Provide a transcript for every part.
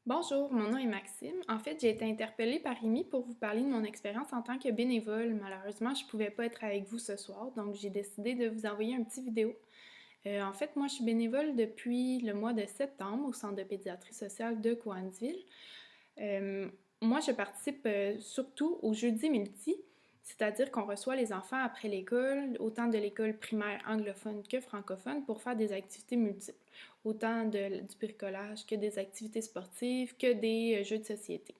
Bonjour, mon nom est Maxime. En fait, j'ai été interpellée par Rémi pour vous parler de mon expérience en tant que bénévole. Malheureusement, je ne pouvais pas être avec vous ce soir, donc j'ai décidé de vous envoyer un petit vidéo. En fait, moi, je suis bénévole depuis le mois de septembre au Centre de pédiatrie sociale de Cowansville. Euh, Moi, je participe surtout au jeudi midi, c'est-à-dire qu'on reçoit les enfants après l'école, autant de l'école primaire anglophone que francophone, pour faire des activités multiples, autant du bricolage que des activités sportives, que des jeux de société.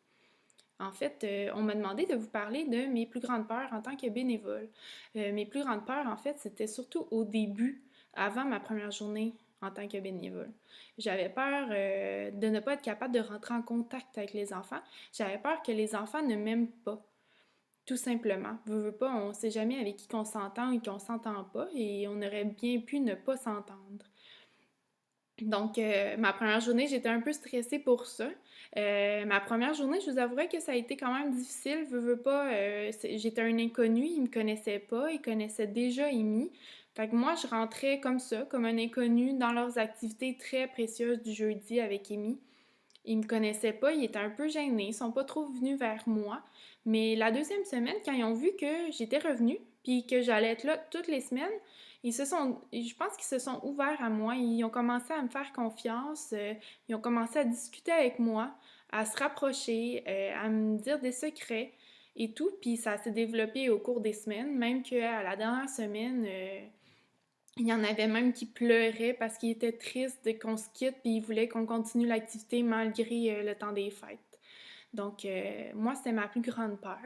En fait, on m'a demandé de vous parler de mes plus grandes peurs en tant que bénévole. Mes plus grandes peurs, en fait, c'était surtout au début, avant ma première journée en tant que bénévole. J'avais peur de ne pas être capable de rentrer en contact avec les enfants. J'avais peur que les enfants ne m'aiment pas, tout simplement. Veux pas, on sait jamais avec qui qu'on s'entend ou qu'on s'entend pas, et on aurait bien pu ne pas s'entendre. Donc, ma première journée, j'étais un peu stressée pour ça. Ma première journée, je vous avouerai que ça a été quand même difficile. Veux pas, j'étais un inconnu, il me connaissait pas, il connaissait déjà Amy. Fait que moi, je rentrais comme ça, comme un inconnu, dans leurs activités très précieuses du jeudi avec Amy. Ils me connaissaient pas, ils étaient un peu gênés, ils sont pas trop venus vers moi. Mais la deuxième semaine, quand ils ont vu que j'étais revenue, puis que j'allais être là toutes les semaines, je pense qu'ils se sont ouverts à moi. Ils ont commencé à me faire confiance, ils ont commencé à discuter avec moi, à se rapprocher, à me dire des secrets et tout. Puis ça s'est développé au cours des semaines, même qu'à la dernière semaine, il y en avait même qui pleuraient parce qu'ils étaient tristes qu'on se quitte puis ils voulaient qu'on continue l'activité malgré le temps des fêtes. Donc, moi, c'était ma plus grande peur.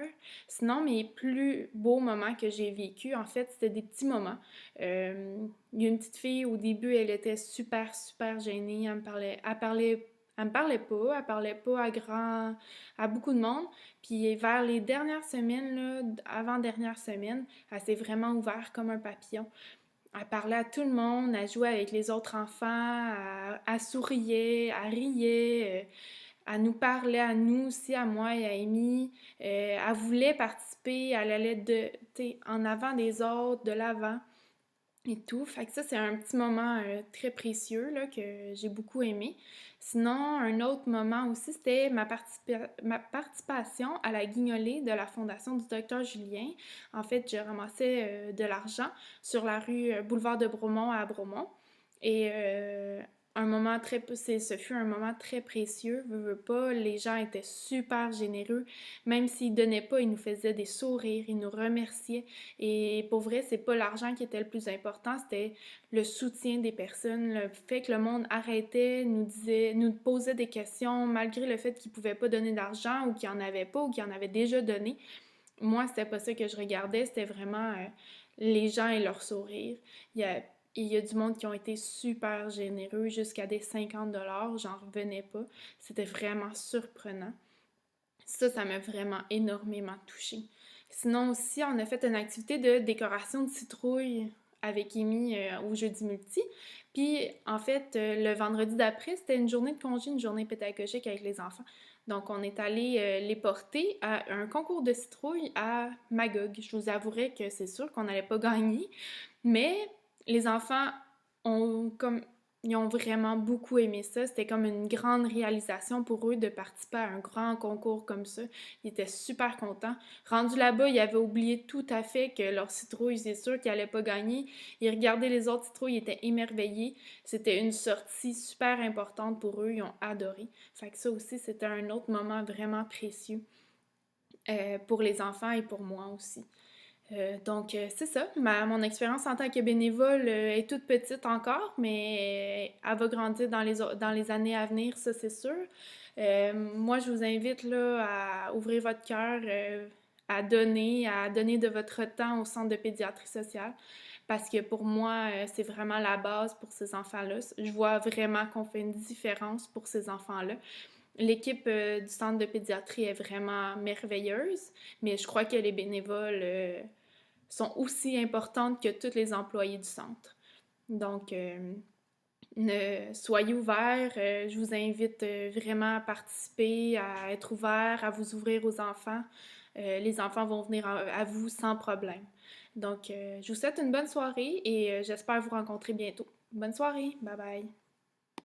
Sinon, mes plus beaux moments que j'ai vécus, en fait, c'était des petits moments. Il y a une petite fille, au début, elle était super, super gênée. Elle parlait pas à beaucoup de monde. Puis vers les dernières semaines, là, avant-dernière semaine, elle s'est vraiment ouverte comme un papillon. Elle parlait à tout le monde, elle jouait avec les autres enfants, elle souriait, elle riait, elle nous parlait à nous aussi, à moi et à Amy. Elle voulait participer, elle allait en avant des autres, de l'avant et tout. Fait que ça, c'est un petit moment très précieux là, que j'ai beaucoup aimé. Sinon, un autre moment aussi, c'était ma participation à la guignolée de la fondation du docteur Julien. En fait, je ramassais de l'argent sur la rue Boulevard de Bromont à Bromont. Et ce fut un moment très précieux, veux pas, les gens étaient super généreux, même s'ils donnaient pas, ils nous faisaient des sourires, ils nous remerciaient, et pour vrai, c'est pas l'argent qui était le plus important, c'était le soutien des personnes, le fait que le monde arrêtait, nous posait des questions, malgré le fait qu'ils pouvaient pas donner d'argent, ou qu'ils en avaient pas, ou qu'ils en avaient déjà donné. Moi, c'était pas ça que je regardais, c'était vraiment les gens et leur sourire. Il y a, il y a du monde qui ont été super généreux, jusqu'à des 50 $, j'en revenais pas. C'était vraiment surprenant. Ça m'a vraiment énormément touchée. Sinon aussi, on a fait une activité de décoration de citrouille avec Amy au jeudi multi. Puis en fait, le vendredi d'après, c'était une journée de congé, une journée pédagogique avec les enfants. Donc on est allé les porter à un concours de citrouille à Magog. Je vous avouerai que c'est sûr qu'on n'allait pas gagner, mais les enfants ont comme ils ont vraiment beaucoup aimé ça. C'était comme une grande réalisation pour eux de participer à un grand concours comme ça. Ils étaient super contents. Rendus là-bas, ils avaient oublié tout à fait que leur citrouille, c'est sûr qu'ils n'allaient pas gagner. Ils regardaient les autres citrouilles, ils étaient émerveillés. C'était une sortie super importante pour eux. Ils ont adoré. Fait que ça aussi, c'était un autre moment vraiment précieux pour les enfants et pour moi aussi. Donc, c'est ça. Mon expérience en tant que bénévole est toute petite encore, mais elle va grandir dans les années à venir, ça c'est sûr. Moi, je vous invite là, à ouvrir votre cœur, à donner de votre temps au centre de pédiatrie sociale, parce que pour moi, c'est vraiment la base pour ces enfants-là. Je vois vraiment qu'on fait une différence pour ces enfants-là. L'équipe du centre de pédiatrie est vraiment merveilleuse, mais je crois que les bénévoles sont aussi importantes que tous les employés du centre. Donc, soyez ouverts. Je vous invite vraiment à participer, à être ouvert, à vous ouvrir aux enfants. Les enfants vont venir à vous sans problème. Donc, je vous souhaite une bonne soirée et j'espère vous rencontrer bientôt. Bonne soirée. Bye bye.